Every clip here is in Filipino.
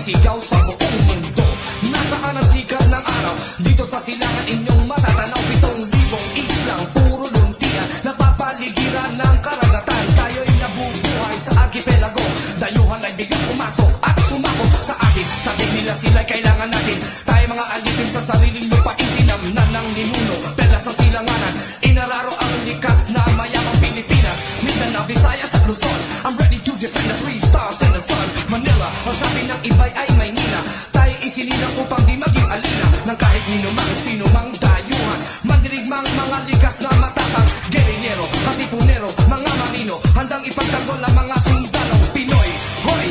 Sigaw sa buong mundo. Nasaan ang sikat ng araw? Dito sa silangan inyong matatanaw. 7,000 islang puro luntian, napapaligiran ng karagatan. Tayo'y nabubuhay sa archipelago. Dayuhan ay biglang pumasok at sumako sa atin. Sabi nila sila'y kailangan natin. Tayo mga alipin sa sariling lupa, itinamnan ng ninuno. Pelas ang silanganan, inararo ang likas na mayamang Pilipinas. Mindanao, Visayas at Luzon, I'm ready to defend the 3 stars in the sun. Manila, ang sabi ng iba'y ay Maynila. Tayo isinilang upang di maging alina ng kahit ninumang sino mang dayuhan. Mandirigmang mga likas na matapang, gerillero, katipunero, mga marino, handang ipagtanggol ang mga sundalong Pinoy. Hoy!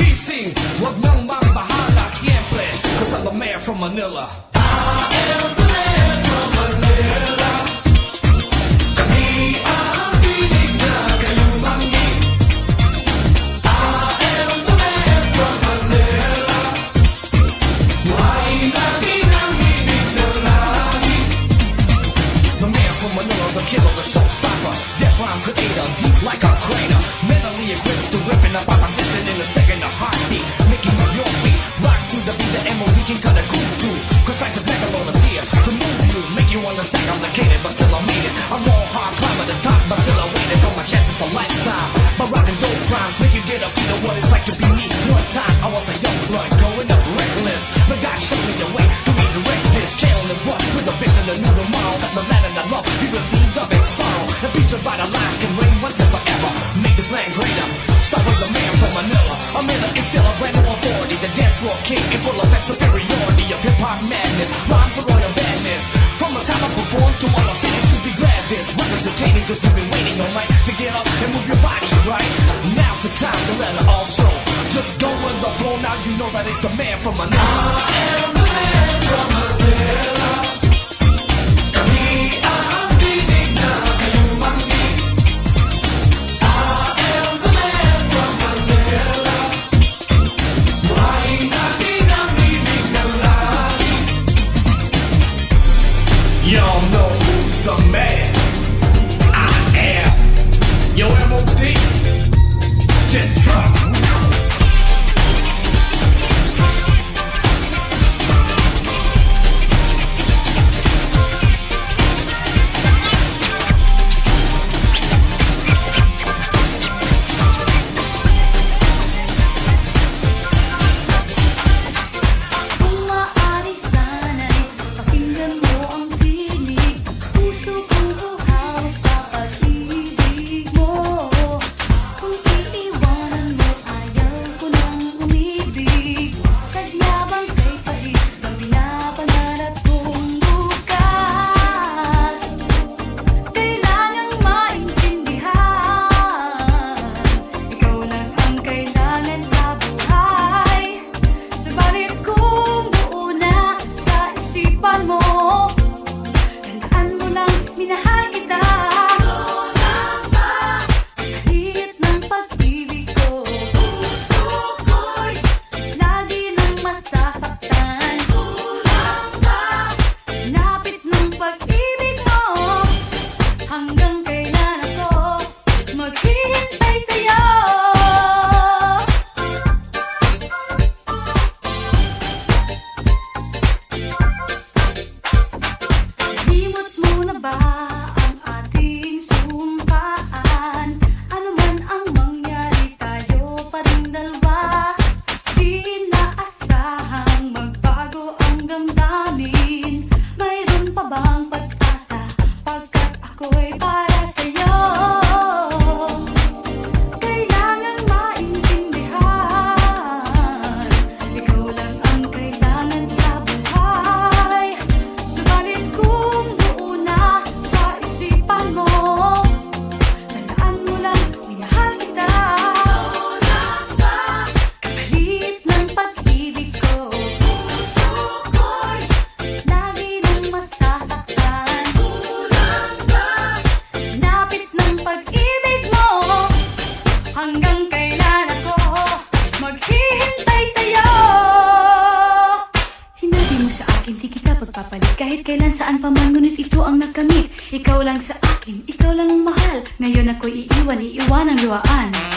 Gising, wag nang mambahala siempre, 'cause I'm the mayor from Manila. I am the mayor from Manila. Kami ang tinig na kayumanggi. I am the mayor from Manila. Buhayin natin ang ibig ng langit. The mayor from Manila, the killer, the showstopper, death rhyme creator, deep like a crater, mentally equipped to rip in a position in a second, a heartbeat, making move your feet, rock to the beat, the MOD can cut a groove too, 'cause life is Megalonus here, to move you, make you understand complicated, but still I made it. I'm all hard, climb at the top, but still I waited for my chances a lifetime. My rock and dope rhymes make you get a feel of what it's like to be me. One time I was a young blood, growing up reckless, but God showed me the way to redirect this, channeling what with a vision, a new tomorrow, that the land and the love, be relieved of its sorrow, and peace and vitalized can reign once and forever, make this land greater. Start with the man from Manila. Manila is still a brand new authority, the dance floor king in full effect superiority of hip-hop madness, rhymes of royal badness. From the time I perform to when I finish, you'll be glad this representing, 'cause you've been waiting all night to get up and move your body, right? Now's the time to let it all show. Just go with the flow, now you know that it's the man from Manila. I am the man from Manila. Kami ang tinig na kayumanggi. I am the man from Manila. Buhayin natin ang ibig ng langit. Y'all know who's the man. I am your MOD. Destruct. magpapalit kahit kailan saan pa man, ngunit ito ang nakamit. Ikaw lang sa akin, ikaw lang ang mahal. Ngayon ako'y iiwan ang luwaan.